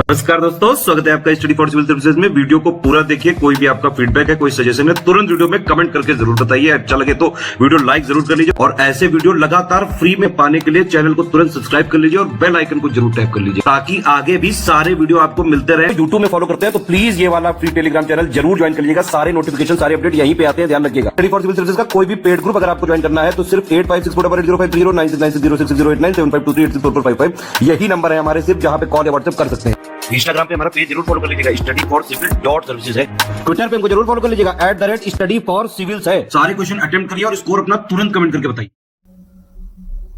नमस्कार दोस्तों, स्वागत है आपका स्टडी फॉर सिविल सर्विसेज में। वीडियो को पूरा देखिए। कोई भी आपका फीडबैक है, कोई सजेशन है, तुरंत वीडियो में कमेंट करके जरूर बताइए। अच्छा लगे तो वीडियो लाइक जरूर कर लीजिए और ऐसे वीडियो लगातार फ्री में पाने के लिए चैनल को तुरंत सब्सक्राइब कर लीजिए और बेल आइकन को जरूर टैप कर लीजिए ताकि आगे भी सारे वीडियो आपको मिलते रहे। यूट्यूब में फॉलो करते हैं तो प्लीज ये वाला फ्री टेलीग्राम चैनल जरूर ज्वाइन कर लीजिएगा। सारे नोटिफिकेशन, सारे अपडेट यहीं पे आते हैं, ध्यान रखिएगा। स्टडी फॉर सिविल सर्विसेज का कोई भी पेड ग्रुप अगर आपको ज्वाइन करना है तो सिर्फ 856480969606097523864455 यही नंबर है हमारे, सिर्फ जहां पे कॉल या व्हाट्सएप कर सकते हैं। इंस्टाग्राम पे हमारा पेज जरूर फॉलो कर लीजिएगा, studyforcivil.services है। ट्विटर पे हमको जरूर फॉलो कर लीजिएगा, @studyforcivils है। सारे क्वेश्चन अटेम्प्ट करिए और स्कोर अपना तुरंत कमेंट करके बताइए।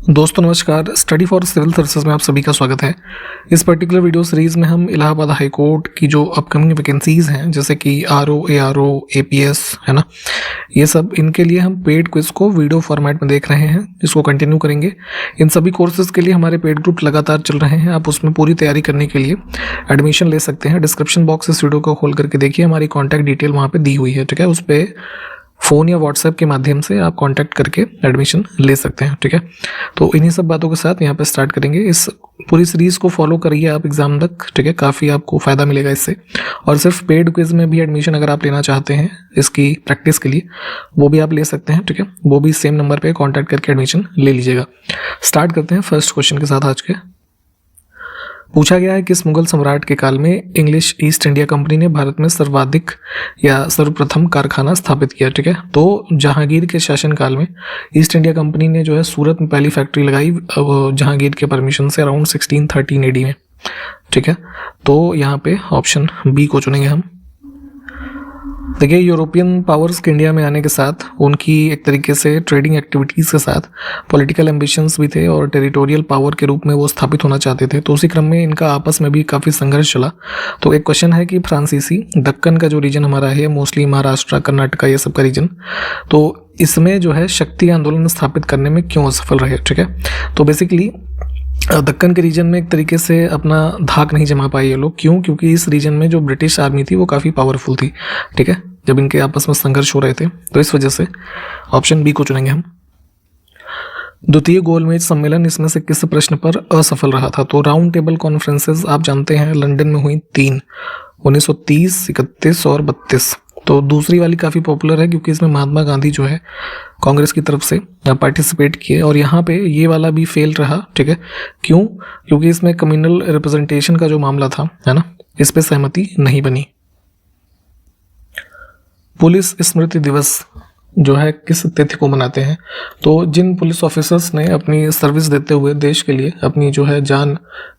दोस्तों नमस्कार, स्टडी फॉर सिविल सर्विसेज में आप सभी का स्वागत है। इस पर्टिकुलर वीडियो सीरीज़ में हम इलाहाबाद हाई कोर्ट की जो अपकमिंग वैकेंसीज़ हैं, जैसे कि आरओ, एआरओ, एपीएस है ना, ये सब, इनके लिए हम पेड क्विज को वीडियो फॉर्मेट में देख रहे हैं, जिसको कंटिन्यू करेंगे। इन सभी कोर्सेज़ के लिए हमारे पेड ग्रुप लगातार चल रहे हैं। आप उसमें पूरी तैयारी करने के लिए एडमिशन ले सकते हैं। डिस्क्रिप्शन बॉक्स इस वीडियो को खोल करके देखिए, हमारी कॉन्टैक्ट डिटेल वहाँ पर दी हुई है, ठीक है। उस पर फ़ोन या व्हाट्सएप के माध्यम से आप कांटेक्ट करके एडमिशन ले सकते हैं, ठीक है। तो इन्हीं सब बातों के साथ यहाँ पे स्टार्ट करेंगे। इस पूरी सीरीज़ को फॉलो करिए आप एग्ज़ाम तक, ठीक है। काफ़ी आपको फ़ायदा मिलेगा इससे। और सिर्फ पेड क्विज़ में भी एडमिशन अगर आप लेना चाहते हैं इसकी प्रैक्टिस के लिए, वो भी आप ले सकते हैं, ठीक है। वो भी सेम नंबर पर कॉन्टैक्ट करके एडमिशन ले लीजिएगा। स्टार्ट करते हैं फर्स्ट क्वेश्चन के साथ। आज के पूछा गया है, किस मुगल सम्राट के काल में इंग्लिश ईस्ट इंडिया कंपनी ने भारत में सर्वाधिक या सर्वप्रथम कारखाना स्थापित किया, ठीक है। तो जहांगीर के शासनकाल में ईस्ट इंडिया कंपनी ने जो है सूरत में पहली फैक्ट्री लगाई, जहांगीर के परमिशन से, अराउंड 1613 AD में, ठीक है। तो यहाँ पे ऑप्शन बी को चुनेंगे हम। देखिए, यूरोपियन पावर्स के इंडिया में आने के साथ उनकी एक तरीके से ट्रेडिंग एक्टिविटीज़ के साथ पॉलिटिकल एम्बिशंस भी थे और टेरिटोरियल पावर के रूप में वो स्थापित होना चाहते थे। तो उसी क्रम में इनका आपस में भी काफ़ी संघर्ष चला। तो एक क्वेश्चन है कि फ्रांसीसी दक्कन का जो रीजन हमारा है, मोस्टली महाराष्ट्र, कर्नाटका, ये सब का रीजन, तो इसमें जो है शक्ति आंदोलन स्थापित करने में क्यों असफल रहे, ठीक है। तो बेसिकली दक्कन के रीजन में एक तरीके से अपना धाक नहीं जमा पाए ये लोग। क्यों? क्योंकि इस रीजन में जो ब्रिटिश आर्मी थी वो काफ़ी पावरफुल थी, ठीक है, जब इनके आपस में संघर्ष हो रहे थे। तो इस वजह से ऑप्शन बी को चुनेंगे हम। द्वितीय गोलमेज सम्मेलन इसमें से किस प्रश्न पर असफल रहा था? तो राउंड टेबल कॉन्फ्रेंसेस आप जानते हैं लंदन में हुई 3, 1930, 31 और 32। तो दूसरी वाली काफ़ी पॉपुलर है क्योंकि इसमें महात्मा गांधी जो है कांग्रेस की तरफ से पार्टिसिपेट किए, और यहाँ पे ये वाला भी फेल रहा, ठीक है। क्यों? क्योंकि इसमें कम्युनल रिप्रेजेंटेशन का जो मामला था, है ना, इस पे सहमति नहीं बनी। पुलिस स्मृति दिवस जो है किस तिथि को मनाते हैं? तो जिन पुलिस ऑफिसर्स ने अपनी सर्विस देते हुए देश के लिए अपनी जो है जान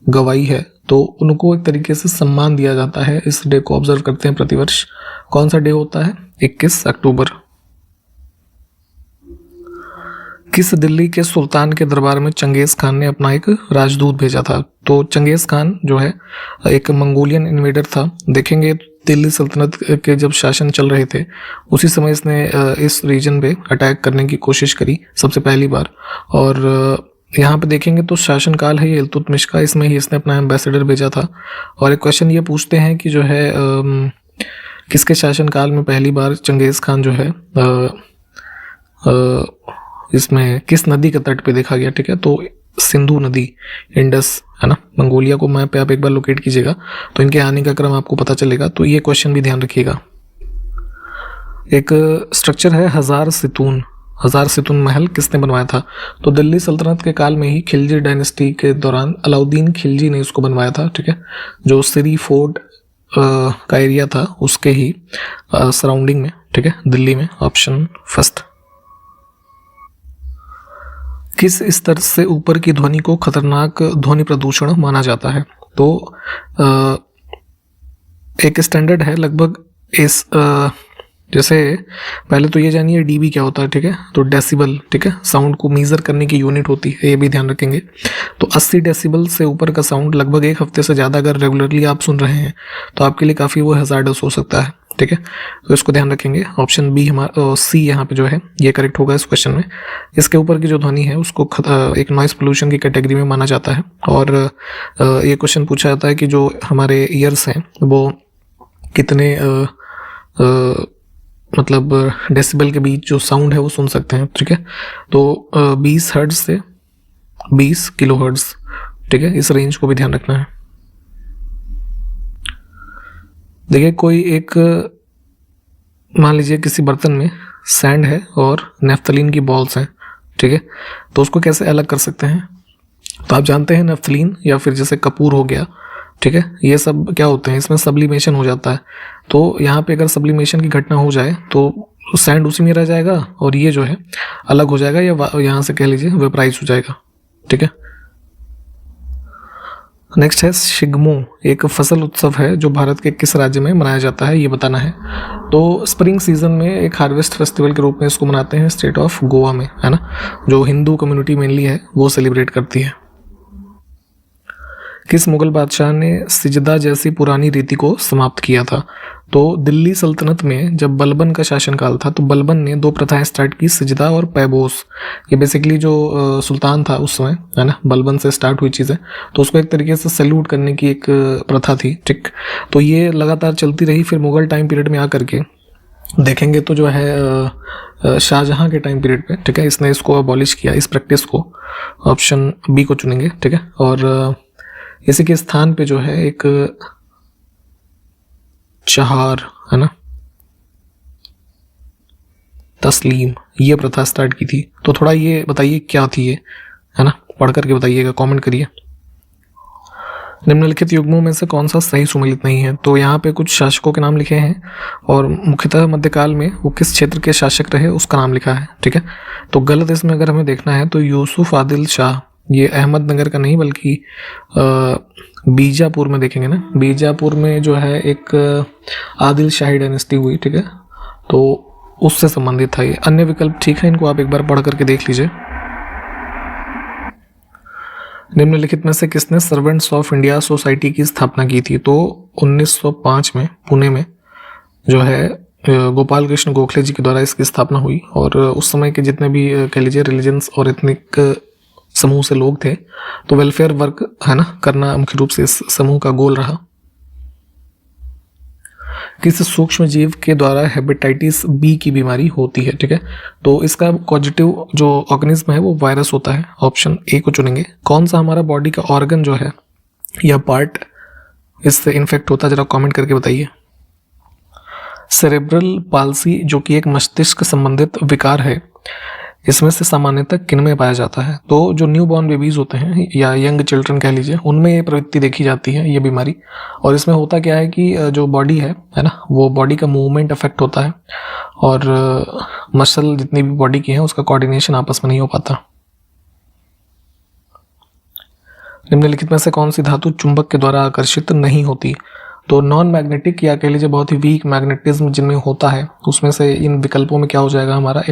गंवाई है, तो उनको एक तरीके से सम्मान दिया जाता है। इस डे को ऑब्जर्व करते हैं प्रतिवर्ष। कौन सा डे होता है? 21 अक्टूबर। किस दिल्ली के सुल्तान के दरबार में चंगेज खान ने अपना एक राजदूत भेजा था? तो चंगेज खान जो है एक मंगोलियन इन्वेडर था। देखेंगे दिल्ली सल्तनत के जब शासन चल रहे थे उसी समय इसने इस रीजन पे अटैक करने की कोशिश करी सबसे पहली बार। और यहाँ पे देखेंगे तो शासनकाल है ये इल्तुतमिश का, इसमें ही इसने अपना एम्बेसडर भेजा था। और एक क्वेश्चन ये पूछते हैं कि जो है किसके शासनकाल में पहली बार चंगेज खान जो है इसमें किस नदी के तट पे देखा गया, ठीक है। तो सिंधु नदी, इंडस, है ना। मंगोलिया को मैप पे आप एक बार लोकेट कीजिएगा तो इनके आने का क्रम आपको पता चलेगा। तो ये क्वेश्चन भी ध्यान रखिएगा। एक स्ट्रक्चर है हजार सितून महल किसने बनवाया था? तो दिल्ली सल्तनत के काल में ही खिलजी डायनेस्टी के दौरान अलाउद्दीन खिलजी ने इसको बनवाया था, ठीक है। जो सिरी फोर्ट का एरिया था उसके ही सराउंडिंग में, ठीक है, दिल्ली में। Option first. किस स्तर से ऊपर की ध्वनि को खतरनाक ध्वनि प्रदूषण माना जाता है? तो एक स्टैंडर्ड है लगभग इस जैसे पहले तो ये जानिए डीबी क्या होता है, ठीक है। तो डेसिबल, ठीक है, साउंड को मेजर करने की यूनिट होती है, ये भी ध्यान रखेंगे। तो 80 डेसिबल से ऊपर का साउंड लगभग एक हफ्ते से ज़्यादा अगर रेगुलरली आप सुन रहे हैं तो आपके लिए काफ़ी वो हैज़ार्डस हो सकता है, ठीक है। तो इसको ध्यान रखेंगे। ऑप्शन बी हमारा सी यहाँ पे जो है ये करेक्ट होगा इस क्वेश्चन में। इसके ऊपर की जो ध्वनि है उसको एक नॉइस पोल्यूशन की कैटेगरी में माना जाता है। और ये क्वेश्चन पूछा जाता है कि जो हमारे ईयर्स हैं वो कितने मतलब डेसिबल के बीच जो साउंड है वो सुन सकते हैं, ठीक है। तो 20 हर्ट्ज से 20 किलो हर्ट्ज, ठीक है, इस रेंज को भी ध्यान रखना है। देखिए कोई एक, मान लीजिए किसी बर्तन में सैंड है और नेफ्थलीन की बॉल्स हैं, ठीक है, तो उसको कैसे अलग कर सकते हैं? तो आप जानते हैं नेफ्थलीन या फिर जैसे कपूर हो गया, ठीक है, ये सब क्या होते हैं, इसमें सब्लिमेशन हो जाता है। तो यहाँ पे अगर सब्लिमेशन की घटना हो जाए तो सैंड उसी में रह जाएगा और ये जो है अलग हो जाएगा, या यहाँ से कह लीजिए वेपराइज हो जाएगा, ठीक है। नेक्स्ट है शिग्मो, एक फसल उत्सव है जो भारत के किस राज्य में मनाया जाता है, ये बताना है। तो स्प्रिंग सीजन में एक हार्वेस्ट फेस्टिवल के रूप में इसको मनाते हैं स्टेट ऑफ गोवा में, है ना, जो हिंदू कम्युनिटी मेनली है वो सेलिब्रेट करती है। किस मुगल बादशाह ने सिजदा जैसी पुरानी रीति को समाप्त किया था? तो दिल्ली सल्तनत में जब बलबन का शासनकाल था तो बलबन ने 2 प्रथाएं स्टार्ट की, सिजदा और पैबोस। ये बेसिकली जो सुल्तान था उस समय, है ना, बलबन से स्टार्ट हुई चीज़ें, तो उसको एक तरीके से सैल्यूट करने की एक प्रथा थी, ठीक। तो ये लगातार चलती रही। फिर मुगल टाइम पीरियड में आकर के देखेंगे तो जो है शाहजहां के टाइम पीरियड पे, ठीक है, इसने इसको अबॉलिश किया, इस प्रैक्टिस को। ऑप्शन बी को चुनेंगे, ठीक है। और इसी के स्थान पे जो है एक चहार, है ना, तस्लीम, ये प्रथा स्टार्ट की थी। तो थोड़ा ये बताइए क्या थी ये, है ना, पढ़ करके बताइएगा, कमेंट करिए। निम्नलिखित युग्मों में से कौन सा सही सुमेलित नहीं है? तो यहाँ पे कुछ शासकों के नाम लिखे हैं और मुख्यतः मध्यकाल में वो किस क्षेत्र के शासक रहे उसका नाम लिखा है, ठीक है। तो गलत इसमें अगर हमें देखना है तो यूसुफ आदिल शाह, ये अहमदनगर का नहीं बल्कि बीजापुर में देखेंगे ना, बीजापुर में जो है एक आदिल शाही डायनेस्टी हुई, ठीक है, तो उससे संबंधित था ये। अन्य विकल्प ठीक है, इनको आप एक बार पढ़ करके देख लीजिए। निम्नलिखित में से किसने सर्वेंट्स ऑफ इंडिया सोसाइटी की स्थापना की थी? तो 1905 में पुणे में जो है गोपाल कृष्ण गोखले जी के द्वारा इसकी स्थापना हुई। और उस समय के जितने भी कह लीजिए रिलीजन्स और एथनिक समूह से लोग थे, तो वेलफेयर वर्क, है ना, करना मुख्य रूप से इस समूह का गोल रहा। किस सूक्ष्म जीव के द्वारा हेपेटाइटिस बी की बीमारी होती है, ठीक है, तो इसका कॉजेटिव जो ऑर्गेनिज्म है वो वायरस होता है। ऑप्शन ए को चुनेंगे। कौन सा हमारा बॉडी का ऑर्गन जो है या पार्ट इससे इन्फेक्ट होता है, जरा कमेंट करके बताइए। सेरेब्रल पाल्सी जो कि एक मस्तिष्क संबंधित विकार है, इसमें से सामान्यतः किन में पाया जाता है? तो जो न्यू बॉर्न बेबीज होते हैं या यंग चिल्ड्रन कह लीजिए, उनमें ये प्रवृत्ति देखी जाती है, ये बीमारी। और इसमें होता क्या है कि जो बॉडी है ना, वो बॉडी का मूवमेंट अफेक्ट होता है और मसल जितनी भी बॉडी की है उसका कोऑर्डिनेशन आपस में नहीं हो पाता। निम्नलिखित में से कौन सी धातु चुंबक के द्वारा आकर्षित नहीं होती? तो नॉन मैग्नेटिक या कह लीजिए बहुत ही वीक मैग्नेटिज्म जिनमें होता है, उसमें से इन विकल्पों में क्या हो जाएगा हमारा?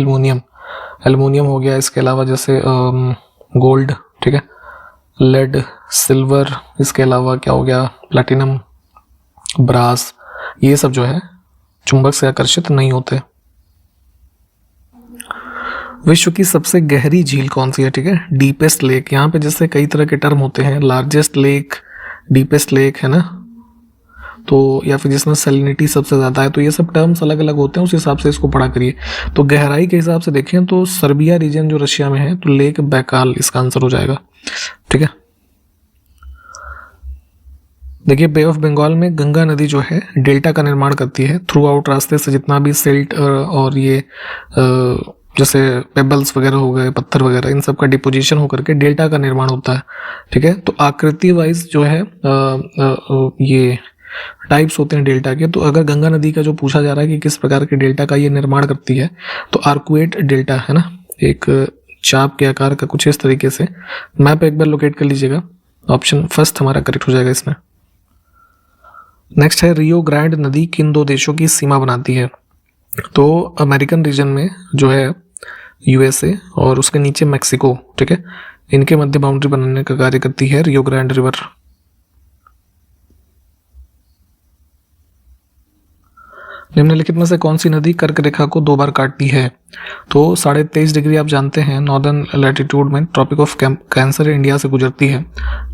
एल्युमिनियम हो गया। इसके अलावा जैसे गोल्ड, ठीक है, लेड, सिल्वर, इसके अलावा क्या हो गया? प्लैटिनम, ब्रास, ये सब जो है चुंबक से आकर्षित नहीं होते। विश्व की सबसे गहरी झील कौन सी है? ठीक है, डीपेस्ट लेक। यहाँ पे जैसे कई तरह के टर्म होते हैं, लार्जेस्ट लेक, डीपेस्ट लेक, है ना, तो या फिर जिसमें सैलिनिटी सबसे ज़्यादा है, तो ये सब टर्म्स अलग अलग होते हैं, उस हिसाब से इसको पढ़ा करिए। तो गहराई के हिसाब से देखें तो सर्बिया रीजन जो रशिया में है, तो लेक बैकाल इसका आंसर हो जाएगा, ठीक है। देखिए बे ऑफ बंगाल में गंगा नदी जो है डेल्टा का निर्माण करती है। थ्रू आउट रास्ते से जितना भी सिल्ट और ये जैसे पेबल्स वगैरह हो गए, पत्थर वगैरह, इन सब का डिपोजिशन होकर के डेल्टा का निर्माण होता है, ठीक है। तो आकृति वाइज जो है ये टाइप्स होते हैं डेल्टा के। तो अगर गंगा नदी का जो पूछा जा रहा है कि किस प्रकार के डेल्टा का ये निर्माण करती है, तो आर्कुएट डेल्टा, है ना, एक चाप के आकार का कुछ इस तरीके से। मैप एक बार लोकेट कर लीजिएगा, ऑप्शन फर्स्ट हमारा करेक्ट हो जाएगा इसमें। नेक्स्ट है रियो ग्रैंड नदी किन दो देशों की सीमा बनाती है? तो अमेरिकन रीजन में जो है यूएसए और उसके नीचे मैक्सिको, ठीक है, इनके मध्य बाउंड्री बनाने का कार्य करती है रियो ग्रैंड रिवर। निम्नलिखित में से कौन सी नदी कर्क रेखा को 2 बार काटती है? तो 23.5 डिग्री आप जानते हैं नॉर्दर्न लैटिट्यूड में ट्रॉपिक ऑफ कैंसर इंडिया से गुजरती है,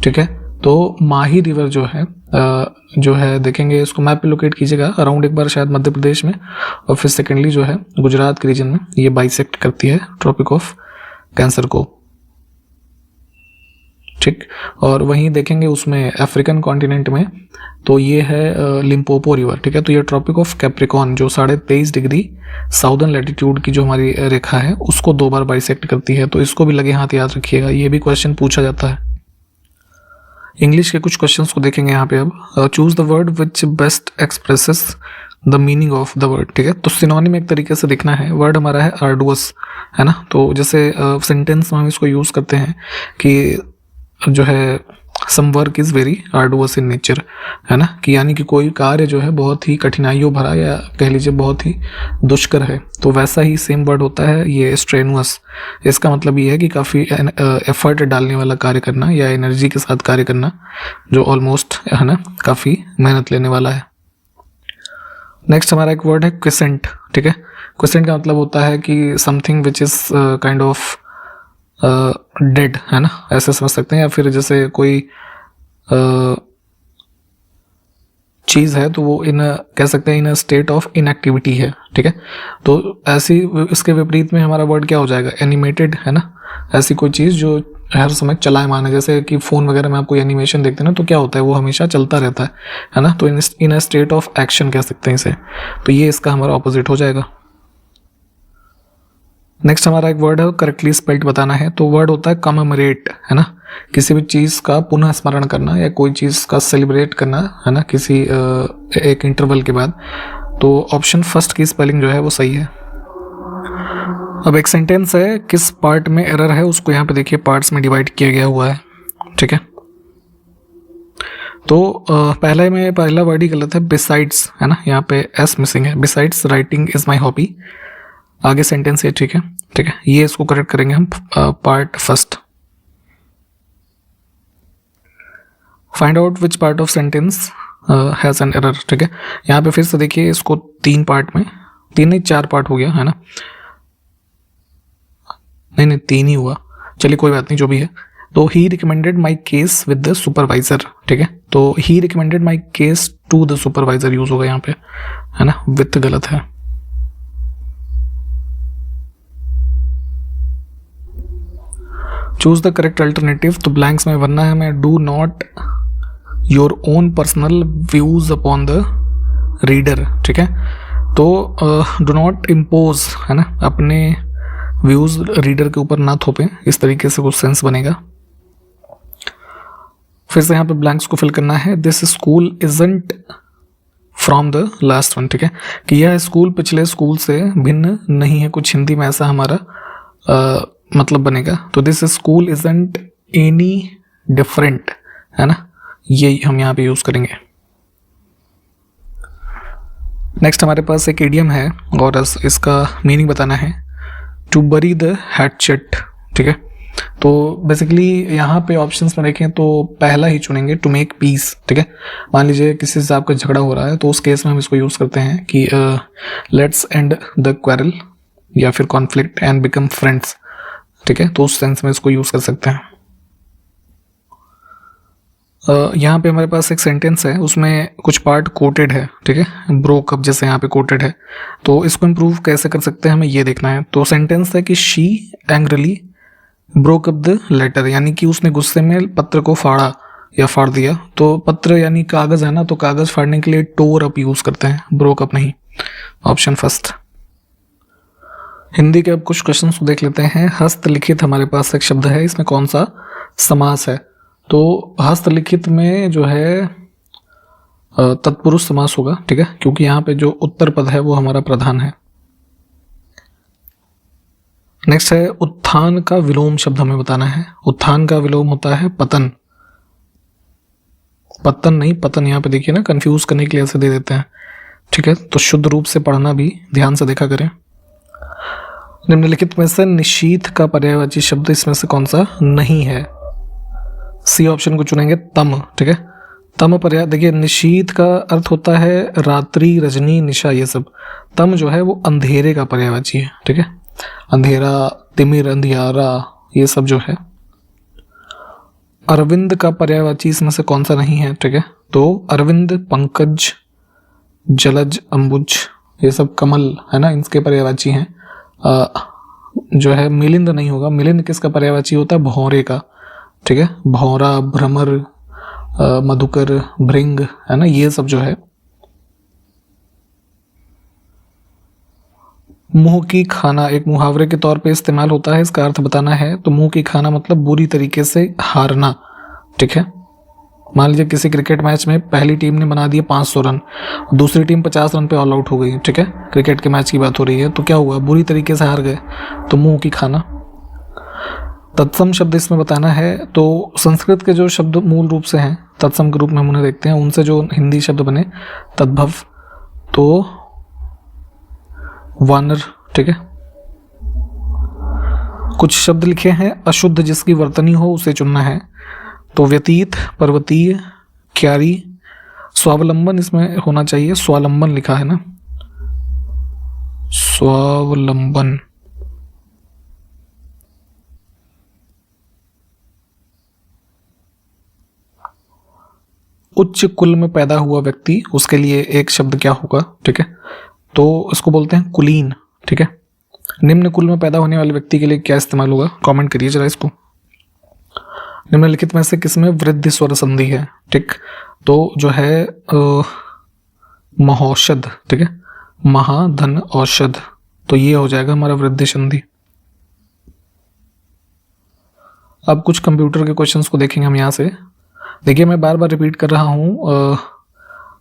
ठीक है। तो माही रिवर जो है देखेंगे, इसको मैप पे लोकेट कीजिएगा अराउंड एक बार, शायद मध्य प्रदेश में, और फिर सेकेंडली जो है गुजरात के रीजन में ये बाइसेक्ट करती है ट्रॉपिक ऑफ कैंसर को, ठीक। और वहीं देखेंगे उसमें अफ्रीकन कॉन्टिनेंट में तो ये है लिम्पोपो रिवर, ठीक है। तो ये ट्रॉपिक ऑफ कैप्रिकॉर्न जो 23.5 डिग्री साउदर्न लैटिट्यूड की जो हमारी रेखा है उसको 2 बार बाइसेक्ट करती है, तो इसको भी लगे हाथ याद रखिएगा, ये भी क्वेश्चन पूछा जाता है। इंग्लिश के कुछ क्वेश्चंस को देखेंगे यहाँ पे अब। Choose the word which best expresses the meaning of the word, ठीक है। तो सिनोनिम एक तरीके से देखना है। वर्ड हमारा है आर्डुअस, है ना। तो जैसे सेंटेंस में हम इसको यूज़ करते हैं कि जो है some work is very arduous in nature, है ना, कि यानी कि कोई कार्य जो है बहुत ही कठिनाइयों भरा या कह लीजिए बहुत ही दुष्कर है। तो वैसा ही सेम वर्ड होता है ये स्ट्रेनुअस। इसका मतलब ये है कि काफ़ी एफर्ट डालने वाला कार्य करना या एनर्जी के साथ कार्य करना, जो ऑलमोस्ट, है ना, काफ़ी मेहनत लेने वाला है। नेक्स्ट हमारा एक वर्ड है क्विसेंट, ठीक है। क्विसेंट का मतलब होता है कि something which is kind of dead, है ना, ऐसे समझ सकते हैं। या फिर जैसे कोई चीज़ है तो वो कह सकते हैं इन अ स्टेट ऑफ इनएक्टिविटी है, ठीक है। तो ऐसी इसके विपरीत में हमारा वर्ड क्या हो जाएगा, एनिमेटेड, है ना। ऐसी कोई चीज़ जो हर समय चलायमान है, जैसे कि फ़ोन वगैरह में आप कोई एनिमेशन देखते हैं ना तो क्या होता है, वो हमेशा चलता रहता है ना। तो इन अ स्टेट ऑफ एक्शन कह सकते हैं इसे। तो ये इसका हमारा ऑपोजिट हो जाएगा। नेक्स्ट हमारा एक वर्ड है करेक्टली स्पेल्ड बताना है। तो वर्ड होता है कमेमोरेट, है ना, किसी भी चीज़ का पुनः स्मरण करना या कोई चीज़ का सेलिब्रेट करना, है ना, किसी एक इंटरवल के बाद। तो ऑप्शन फर्स्ट की स्पेलिंग जो है वो सही है। अब एक सेंटेंस है, किस पार्ट में एरर है उसको यहाँ पे देखिए पार्ट्स में डिवाइड किया गया हुआ है, ठीक है। तो पहला वर्ड ही गलत है, बिसाइड्स, है ना, यहाँ पे एस मिसिंग है। Besides writing is my hobby, आगे सेंटेंस है, ठीक है, ठीक है। ये इसको करेक्ट करेंगे हम part first. Find out which part of sentence has an error, ठीक है। यहाँ पे फिर से देखिए इसको 3 पार्ट में, 3 नहीं 4 पार्ट हो गया, है ना, नहीं 3 ही हुआ, चलिए कोई बात नहीं, जो भी है। तो ही recommended my case with the supervisor, ठीक है। तो ही recommended my case to the supervisor use होगा यहाँ पे, है ना, विथ गलत है। चूज द करेक्ट अल्टरनेटिव, तो ब्लैंक्स में भरना है हमें, do not your own personal views upon the reader, ठीक है। तो डू नॉट इम्पोज, है ना, अपने व्यूज रीडर के ऊपर ना थोपें, इस तरीके से कुछ सेंस बनेगा। फिर से यहाँ पे ब्लैंक्स को फिल करना है। This school isn't from the last one, ठीक है, कि यह स्कूल पिछले स्कूल से भिन्न नहीं है, कुछ हिंदी में ऐसा हमारा मतलब बनेगा। तो this school isn't any different, है ना, ये हम यहाँ पे यूज करेंगे। नेक्स्ट हमारे पास एक इडियम है और इसका मीनिंग बताना है, टू बरी द हैटचेट, ठीक है। तो बेसिकली यहाँ पे ऑप्शंस में देखें तो पहला ही चुनेंगे, टू मेक पीस, ठीक है। मान लीजिए किसी से आपका झगड़ा हो रहा है तो उस केस में हम इसको यूज़ करते हैं कि लेट्स एंड द क्वेरल या फिर कॉन्फ्लिक्ट एंड बिकम फ्रेंड्स, ठीक है। तो उस सेंस में इसको यूज़ कर सकते हैं। यहाँ पे हमारे पास एक सेंटेंस है, उसमें कुछ पार्ट कोटेड है, ठीक है, ब्रोक अप जैसे यहाँ पे कोटेड है। तो इसको इम्प्रूव कैसे कर सकते हैं हमें ये देखना है। तो सेंटेंस है कि she angrily broke up the letter, यानी कि उसने गुस्से में पत्र को फाड़ा या फाड़ दिया। तो पत्र यानी कागज़ है ना, तो कागज़ फाड़ने के लिए टोर अप यूज़ करते हैं, ब्रोक अप नहीं। Option first. हिंदी के अब कुछ क्वेश्चन को देख लेते हैं। हस्तलिखित हमारे पास एक शब्द है, इसमें कौन सा समास है। तो हस्तलिखित में जो है तत्पुरुष समास होगा, ठीक है, क्योंकि यहाँ पे जो उत्तर पद है वो हमारा प्रधान है। नेक्स्ट है उत्थान का विलोम शब्द हमें बताना है। उत्थान का विलोम होता है पतन, पतन नहीं पतन, यहाँ पे देखिए ना, कंफ्यूज करने के लिए ऐसे दे देते हैं, ठीक है। तो शुद्ध रूप से पढ़ना भी ध्यान से देखा करें। निम्नलिखित में से निशीथ का पर्यायवाची शब्द इसमें से कौन सा नहीं है। सी ऑप्शन को चुनेंगे, तम, ठीक है। तम पर्याय देखिए, निशीथ का अर्थ होता है रात्रि, रजनी, निशा, ये सब। तम जो है वो अंधेरे का पर्यायवाची है, ठीक है। अंधेरा, तिमिर, अंधियारा, ये सब जो है। अरविंद का पर्यायवाची इसमें से कौन सा नहीं है, ठीक है। तो अरविंद, पंकज, जलज, अंबुज, ये सब कमल, है ना, इनके पर्यायवाची हैं। जो है मिलिंद नहीं होगा। मिलिंद किसका पर्यायवाची होता है, भौरे का। ठीक है, भौरा, भ्रमर, मधुकर, भृंग, है ना, ये सब जो है। मुंह की खाना एक मुहावरे के तौर पे इस्तेमाल होता है, इसका अर्थ बताना है तो मुंह की खाना मतलब बुरी तरीके से हारना, ठीक है। मान लीजिए किसी क्रिकेट मैच में पहली टीम ने बना दिए 500 रन, दूसरी टीम 50 रन पे ऑल आउट हो गई, ठीक है, क्रिकेट के मैच की बात हो रही है, तो क्या हुआ, बुरी तरीके से हार गए, तो मुंह की खाना। तत्सम शब्द इसमें बताना है तो संस्कृत के जो शब्द मूल रूप से हैं तत्सम के रूप में हम उन्हें देखते हैं, उनसे जो हिंदी शब्द बने तद्भव, तो वानर, ठीक है। कुछ शब्द लिखे हैं अशुद्ध, जिसकी वर्तनी हो उसे चुनना है, तो व्यतीत, पर्वतीय, क्यारी, स्वावलंबन इसमें होना चाहिए, स्वावलंबन लिखा है ना, स्वावलंबन। उच्च कुल में पैदा हुआ व्यक्ति, उसके लिए एक शब्द क्या होगा, ठीक है, तो इसको बोलते हैं कुलीन, ठीक है। निम्न कुल में पैदा होने वाले व्यक्ति के लिए क्या इस्तेमाल होगा, कमेंट करिए जरा इसको। निम्नलिखित में से किसमें वृद्धि स्वर संधि है, ठीक, तो जो है महौषध, ठीक है, महाधन औषध, तो ये हो जाएगा हमारा वृद्धि संधि। अब कुछ कंप्यूटर के क्वेश्चंस को देखेंगे हम यहाँ से। देखिए मैं बार बार रिपीट कर रहा हूँ,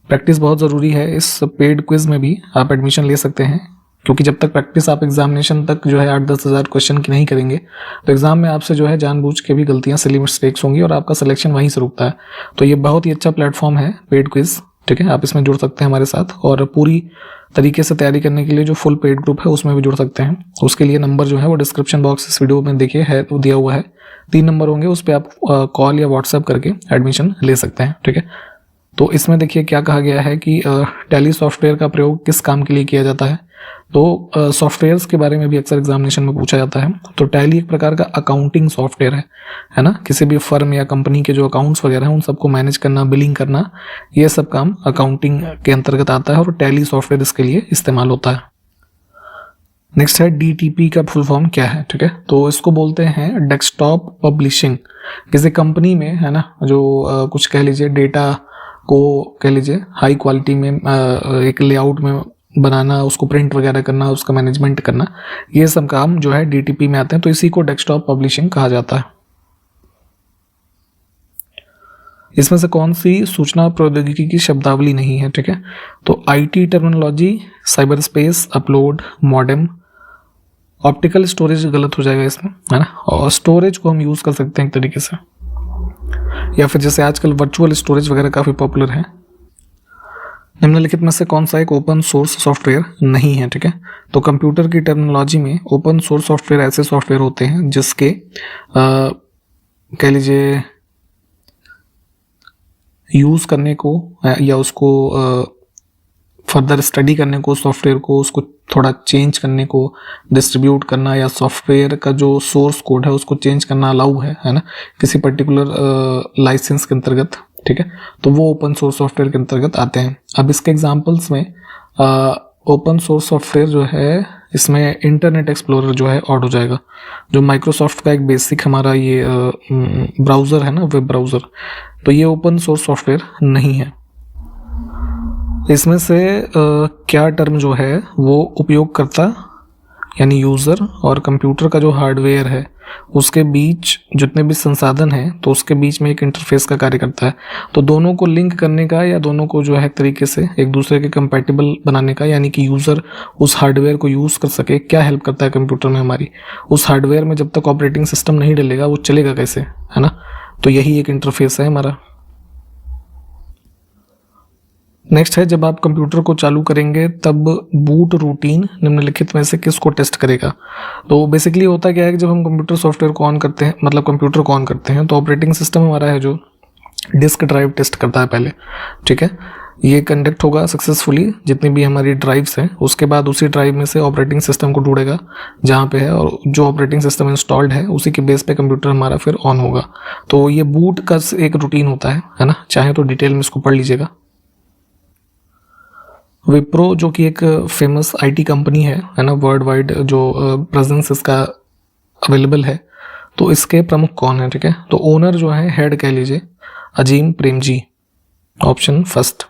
प्रैक्टिस बहुत ज़रूरी है। इस पेड क्विज में भी आप एडमिशन ले सकते हैं, क्योंकि जब तक प्रैक्टिस आप एग्जामिनेशन तक जो है 8-10 हज़ार क्वेश्चन की नहीं करेंगे तो एग्जाम में आपसे जो है जानबूझ के भी गलतियां, सिली मिस्टेक्स होंगी और आपका सिलेक्शन वहीं से रुकता है। तो ये बहुत ही अच्छा प्लेटफॉर्म है पेड क्विज, ठीक है, आप इसमें जुड़ सकते हैं हमारे साथ, और पूरी तरीके से तैयारी करने के लिए जो फुल पेड ग्रुप है उसमें भी जुड़ सकते हैं। उसके लिए नंबर जो है वो डिस्क्रिप्शन बॉक्स इस वीडियो में देखिए है, वो दिया हुआ है, 3 नंबर होंगे, उस पर आप कॉल या व्हाट्सएप करके एडमिशन ले सकते हैं, ठीक है। तो इसमें देखिए क्या कहा गया है कि टैली सॉफ्टवेयर का प्रयोग किस काम के लिए किया जाता है, तो सॉफ्टवेयर्स के बारे में भी अक्सर एग्जामिनेशन में पूछा जाता है। तो टैली एक प्रकार का अकाउंटिंग सॉफ्टवेयर है ना, किसी भी फर्म या कंपनी के जो अकाउंट्स वगैरह हैं उन सबको मैनेज करना, बिलिंग करना, ये सब काम अकाउंटिंग के अंतर्गत आता है और टैली सॉफ्टवेयर इसके लिए इस्तेमाल होता है। नेक्स्ट है डीटीपी का फुल फॉर्म क्या है, ठीक है, तो इसको बोलते हैं डेस्कटॉप पब्लिशिंग। किसी कंपनी में है ना, जो कुछ कह लीजिए डेटा को कह लीजिए हाई क्वालिटी में एक लेआउट में बनाना, उसको प्रिंट वगैरह करना, उसका मैनेजमेंट करना, ये सब काम जो है डीटीपी में आते हैं, तो इसी को डेस्कटॉप पब्लिशिंग कहा जाता है। इसमें से कौन सी सूचना प्रौद्योगिकी की शब्दावली नहीं है, ठीक है, तो IT terminology, cyber space, upload, modem, optical storage गलत हो जाएगा इसमें, है ना, और स्टोरेज को हम यूज कर सकते हैं एक तरीके से, या फिर जैसे आजकल वर्चुअल स्टोरेज वगैरह काफी पॉपुलर है। निम्नलिखित में से कौन सा एक ओपन सोर्स सॉफ्टवेयर नहीं है, ठीक है, तो कंप्यूटर की टर्मिनोलॉजी में ओपन सोर्स सॉफ्टवेयर ऐसे सॉफ्टवेयर होते हैं जिसके कह लीजिए यूज करने को या उसको फर्दर स्टडी करने को, सॉफ्टवेयर को उसको थोड़ा चेंज करने को, डिस्ट्रीब्यूट करना, या सॉफ्टवेयर का जो सोर्स कोड है उसको चेंज करना अलाउ है ना, किसी पर्टिकुलर लाइसेंस के अंतर्गत, ठीक है, तो वो ओपन सोर्स सॉफ्टवेयर के अंतर्गत आते हैं। अब इसके एग्जांपल्स में ओपन सोर्स सॉफ्टवेयर जो है इसमें इंटरनेट एक्सप्लोरर जो है ऐड हो जाएगा, जो माइक्रोसॉफ्ट का एक बेसिक हमारा ये ब्राउज़र है ना, वेब ब्राउज़र, तो ये ओपन सोर्स सॉफ्टवेयर नहीं है। इसमें से क्या टर्म जो है वो उपयोगकर्ता यानी यूज़र और कंप्यूटर का जो हार्डवेयर है उसके बीच जितने भी संसाधन हैं तो उसके बीच में एक इंटरफेस का कार्य करता है। तो दोनों को लिंक करने का या दोनों को जो है एक तरीके से एक दूसरे के कंपैटिबल बनाने का, यानी कि यूज़र उस हार्डवेयर को यूज़ कर सके। क्या हेल्प करता है कंप्यूटर में हमारी, उस हार्डवेयर में जब तक ऑपरेटिंग सिस्टम नहीं डलेगा वो चलेगा कैसे, है ना, तो यही एक इंटरफेस है हमारा। नेक्स्ट है, जब आप कंप्यूटर को चालू करेंगे तब बूट रूटीन निम्नलिखित में से किसको टेस्ट करेगा। तो बेसिकली होता क्या है कि जब हम कंप्यूटर सॉफ्टवेयर को ऑन करते हैं, मतलब कंप्यूटर को ऑन करते हैं, तो ऑपरेटिंग सिस्टम हमारा है जो डिस्क ड्राइव टेस्ट करता है पहले, ठीक है, ये कंडक्ट होगा सक्सेसफुली जितनी भी हमारी ड्राइव्स हैं, उसके बाद उसी ड्राइव में से ऑपरेटिंग सिस्टम को ढूंढेगा जहाँ पे है, और जो ऑपरेटिंग सिस्टम इंस्टॉल्ड है उसी के बेस पे कंप्यूटर हमारा फिर ऑन होगा। तो ये बूट का एक रूटीन होता है ना, चाहे तो डिटेल में इसको पढ़ लीजिएगा। विप्रो जो कि एक फेमस आईटी कंपनी है ना, वर्ल्ड वाइड जो प्रेजेंस इसका अवेलेबल है, तो इसके प्रमुख कौन है, ठीक है। तो ओनर जो है, हेड कह लीजिए, अजीम प्रेमजी, ऑप्शन फर्स्ट।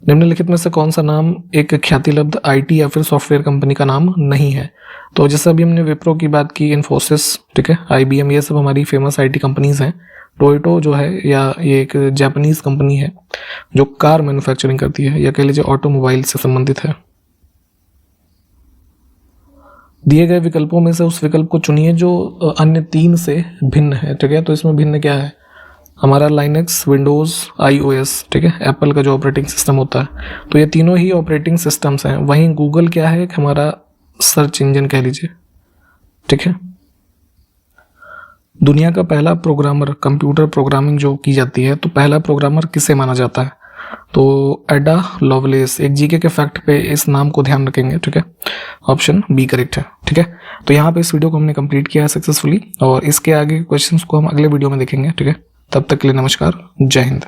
निम्नलिखित में से कौन सा नाम एक ख्यातिलब्ध आईटी या फिर सॉफ्टवेयर कंपनी का नाम नहीं है। तो जैसे अभी हमने विप्रो की बात की, इन्फोसिस, ठीक है, आईबीएम, ये सब हमारी फेमस आईटी कंपनीज हैं। टोयोटो जो है, या ये एक जापानीज कंपनी है जो कार मैन्युफैक्चरिंग करती है, या कह लीजिए ऑटोमोबाइल से संबंधित है। दिए गए विकल्पों में से उस विकल्प को चुनिए जो अन्य 3 से भिन्न है, ठीक है। तो इसमें भिन्न क्या है, हमारा लाइनक्स, विंडोज़, आईओएस, ठीक है, एप्पल का जो ऑपरेटिंग सिस्टम होता है। तो ये तीनों ही ऑपरेटिंग सिस्टम्स हैं। वहीं गूगल क्या है, हमारा सर्च इंजन कह लीजिए, ठीक है। दुनिया का पहला प्रोग्रामर, कंप्यूटर प्रोग्रामिंग जो की जाती है, तो पहला प्रोग्रामर किसे माना जाता है। तो एडा लवलेस। एक जीके के फैक्ट पे इस नाम को ध्यान रखेंगे, ठीक है। ऑप्शन बी करेक्ट है, ठीक है। तो यहाँ पे इस वीडियो को हमने कंप्लीट किया है सक्सेसफुली, और इसके आगे क्वेश्चंस को हम अगले वीडियो में देखेंगे, ठीक है। तब तक के लिए नमस्कार, जय हिंद।